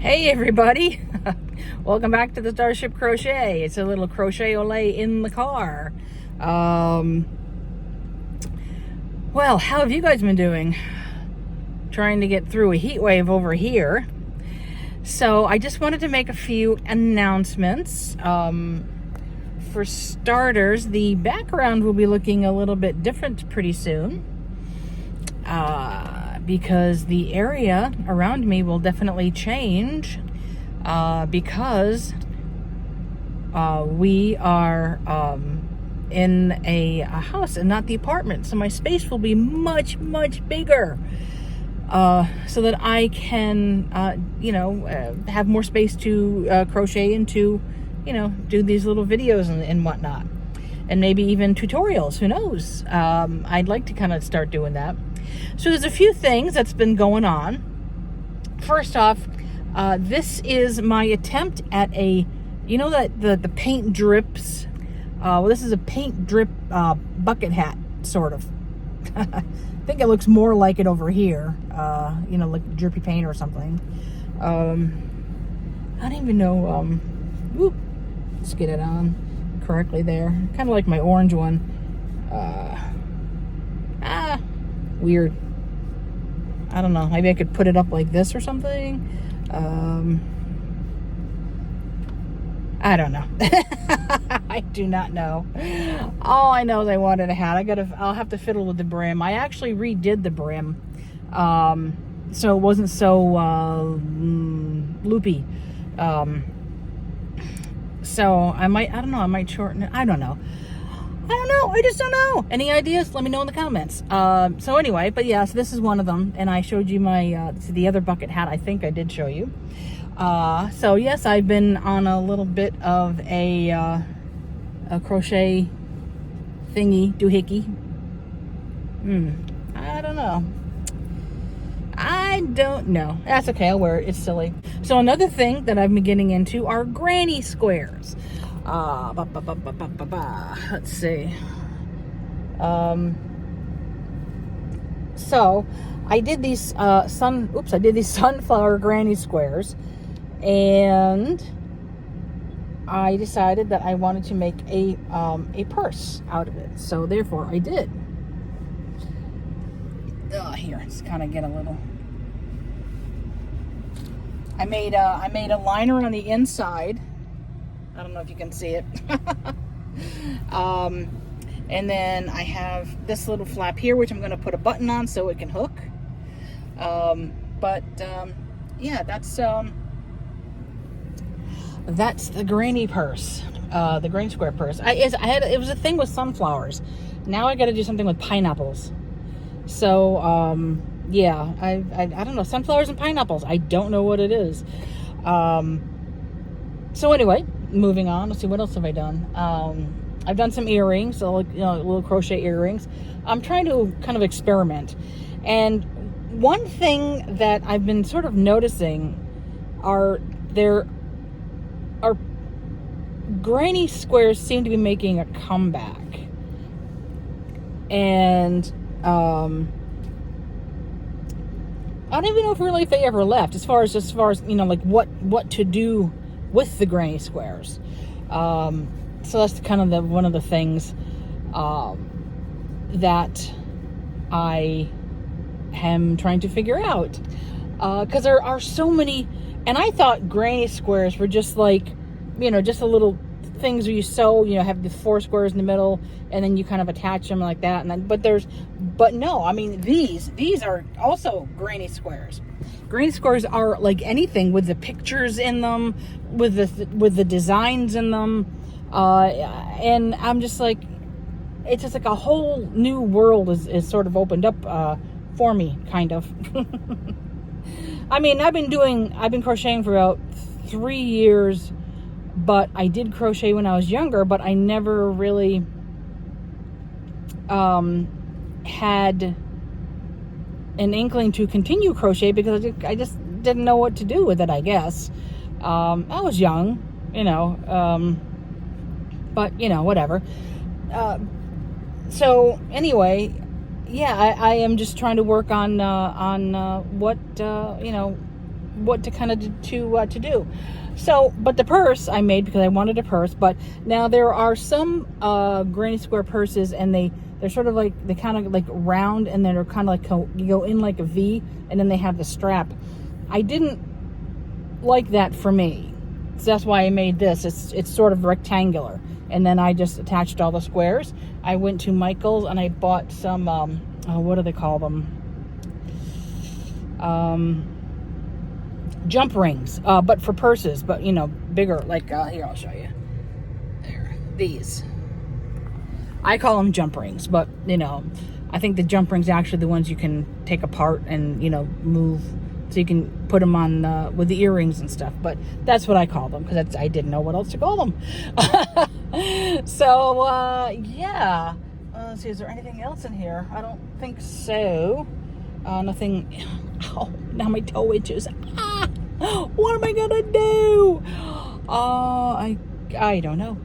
Hey everybody, welcome back to the Starship Crochet. It's a little crochet olay in the car. Well, how have you guys been doing? Trying to get through a heat wave over here. So I just wanted to make a few announcements. For starters, the background will be looking a little bit different pretty soon. Because the area around me will definitely change because we are in a house and not the apartment. So my space will be much, much bigger so that I can, have more space to crochet and to, do these little videos and whatnot. And maybe even tutorials, who knows? I'd like to kind of start doing that. So there's a few things that's been going on. First off, this is my attempt at that the paint drips. This is a paint drip bucket hat, sort of. I think it looks more like it over here. Like drippy paint or something. I don't even know. Let's get it on correctly there. Kind of like my orange one. Weird. I don't know. Maybe I could put it up like this or something. I don't know. I do not know. All I know is I wanted a hat. I'll have to fiddle with the brim. I actually redid the brim, so it wasn't so loopy. So I might shorten it. I don't know. I just don't know. Any ideas? Let me know in the comments. So anyway, but yeah, so this is one of them. And I showed you the other bucket hat. I think I did show you. So yes, I've been on a little bit of a crochet thingy, doohickey. I don't know. That's okay. I'll wear it. It's silly. So another thing that I've been getting into are granny squares. Let's see. So I did these sunflower granny squares, and I decided that I wanted to make a purse out of it. So therefore I did. Here, let's kind of get a little. I made a liner on the inside. I don't know if you can see it. And then I have this little flap here, which I'm going to put a button on so it can hook. Yeah, that's the granny purse, the granny square purse. It was a thing with sunflowers. Now I got to do something with pineapples. So yeah, I don't know, sunflowers and pineapples. I don't know what it is. So anyway, moving on. Let's see, what else have I done? I've done some earrings, so little crochet earrings. I'm trying to kind of experiment. And one thing that I've been sort of noticing there are granny squares seem to be making a comeback. And I don't even know if they ever left, as far as like what to do with the granny squares. So that's kind of one of the things that I am trying to figure out, because there are so many. And I thought granny squares were just like, just a little things where you sew, have the 4 squares in the middle, and then you kind of attach them like that. And then, but no, I mean, these are also granny squares. Granny squares are like anything with the pictures in them, with the designs in them. And I'm just like, it's just like a whole new world is sort of opened up, for me, kind of. I mean, I've been crocheting for about 3 years, but I did crochet when I was younger, but I never really, had an inkling to continue crochet because I just didn't know what to do with it, I guess. I was young, but whatever. So anyway, yeah, I am just trying to work on what what to kind of to do. So, but the purse I made because I wanted a purse. But now there are some granny square purses, and they're sort of like, they kind of like round, and then they're kind of like, you go in like a V, and then they have the strap. I didn't like that for me, so that's why I made this. It's sort of rectangular, and then I just attached all the squares. I went to Michael's and I bought some what do they call them, jump rings, but for purses, but you know, bigger, like here, I'll show you. There, these, I call them jump rings, but you know, I think the jump rings are actually the ones you can take apart and, you know, move, so you can put them on with the earrings and stuff. But that's what I call them, because I didn't know what else to call them. So yeah, let's see, is there anything else in here? I don't think so. Nothing. Oh, now my toe itches. What am I gonna do? I don't know.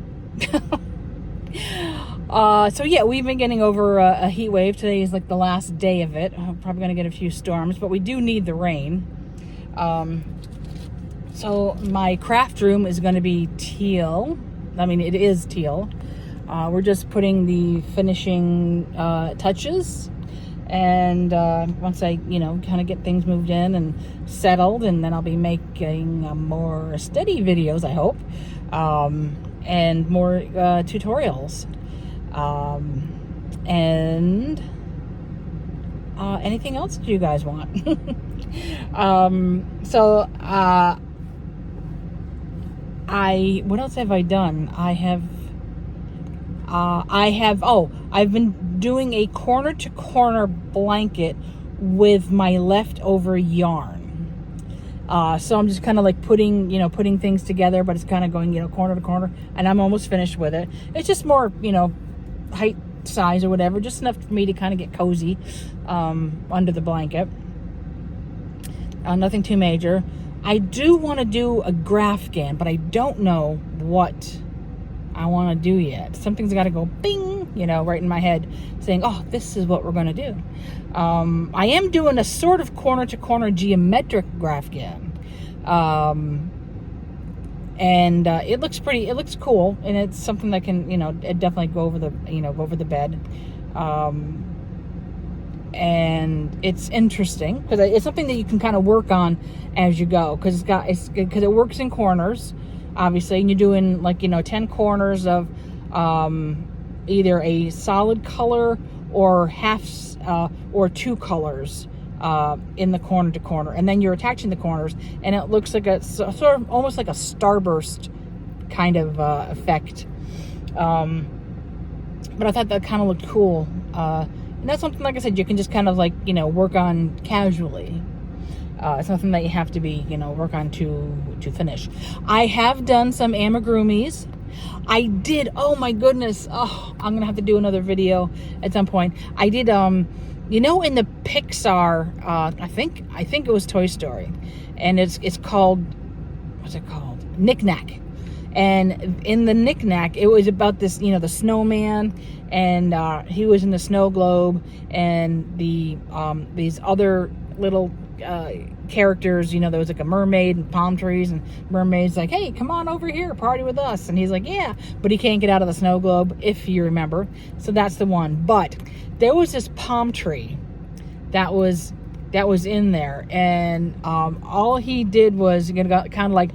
So yeah, we've been getting over a heat wave. Today is like the last day of it. I'm probably gonna get a few storms, but we do need the rain. So my craft room is gonna be teal. I mean, it is teal. We're just putting the finishing touches. And once I, you know, kind of get things moved in and settled, and then I'll be making more steady videos, I hope, and more tutorials, and anything else that you guys want. So what else have I done? I've been doing a corner to corner blanket with my leftover yarn. So I'm just kind of like putting things together, but it's kind of going, you know, corner to corner, and I'm almost finished with it. It's just more, you know, height, size, or whatever, just enough for me to kind of get cozy under the blanket. Nothing too major. I do want to do a Grafghan, but I don't know what I want to do yet. Something's got to go bing, you know, right in my head, saying, oh, this is what we're going to do. I am doing a sort of corner to corner geometric Grafghan. And it looks pretty, it looks cool, and it's something that can, you know, definitely go over the, you know, go over the bed. And it's interesting because it's something that you can kind of work on as you go, because because it works in corners, obviously, and you're doing, like, you know, 10 corners of either a solid color or halves or two colors in the corner to corner, and then you're attaching the corners, and it looks like a sort of almost like a starburst kind of effect. But I thought that kind of looked cool, and that's something, like I said, you can just kind of, like, you know, work on casually. It's nothing that you have to be, you know, work on to finish. I have done some amigurumis. I did, oh my goodness, oh, I'm gonna have to do another video at some point. I did, you know, in the Pixar, I think it was Toy Story, and it's called, what's it called? Knick Knack. And in the Knick Knack, it was about this, you know, the snowman, and he was in the snow globe, and the these other little characters, you know, there was like a mermaid and palm trees, and mermaid's like, hey, come on over here, party with us, and he's like, yeah, but he can't get out of the snow globe, if you remember. So that's the one. But there was this palm tree that was in there, and all he did was kind of like,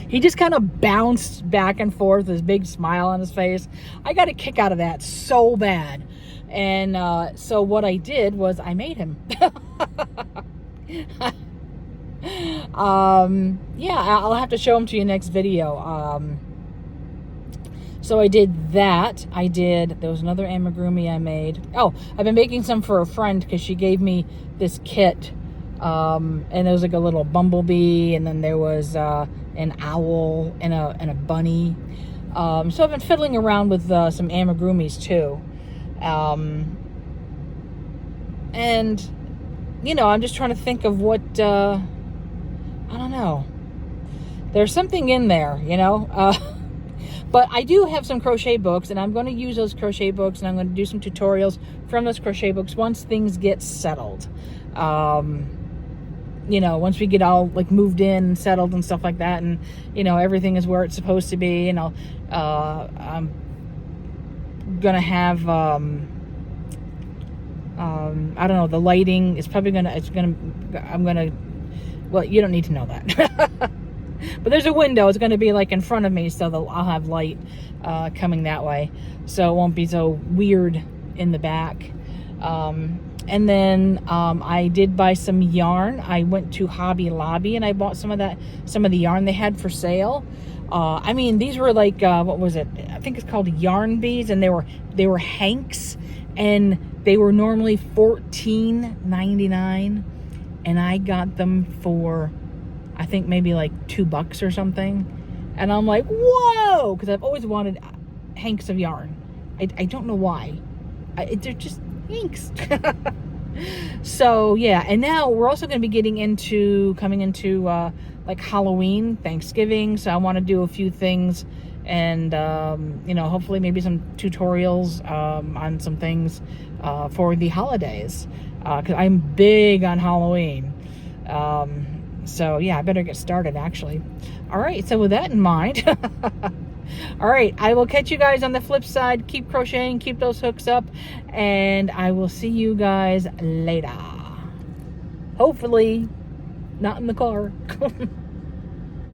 he just kind of bounced back and forth with his big smile on his face. I got a kick out of that so bad. And so what I did was I made him. Yeah, I'll have to show him to you next video. So I did that. There was another amigurumi I made. Oh, I've been making some for a friend because she gave me this kit. And there was like a little bumblebee, and then there was an owl and a bunny. So I've been fiddling around with some amigurumis too. And you know, I'm just trying to think of what I don't know. There's something in there, you know. But I do have some crochet books, and I'm going to use those crochet books, and I'm going to do some tutorials from those crochet books once things get settled. You know, once we get all like moved in and settled and stuff like that, and you know, everything is where it's supposed to be, and I'm gonna have I don't know, the lighting is probably well, you don't need to know that. But there's a window. It's going to be like in front of me, so I'll have light coming that way, so it won't be so weird in the back. And then I did buy some yarn. I went to Hobby Lobby and I bought some of the yarn they had for sale. I mean, these were like what was it? I think it's called yarn beads, and they were hanks, and they were normally $14.99, and I got them for, I think maybe like $2 or something. And I'm like, whoa, because I've always wanted hanks of yarn. I don't know why. They're just hanks. So yeah, and now we're also going to be coming into like Halloween, Thanksgiving. So I want to do a few things, and you know, hopefully maybe some tutorials on some things for the holidays, because I'm big on Halloween. So yeah, I better get started actually. All right, so with that in mind, all right, I will catch you guys on the flip side. Keep crocheting, keep those hooks up, and I will see you guys later. Hopefully not in the car.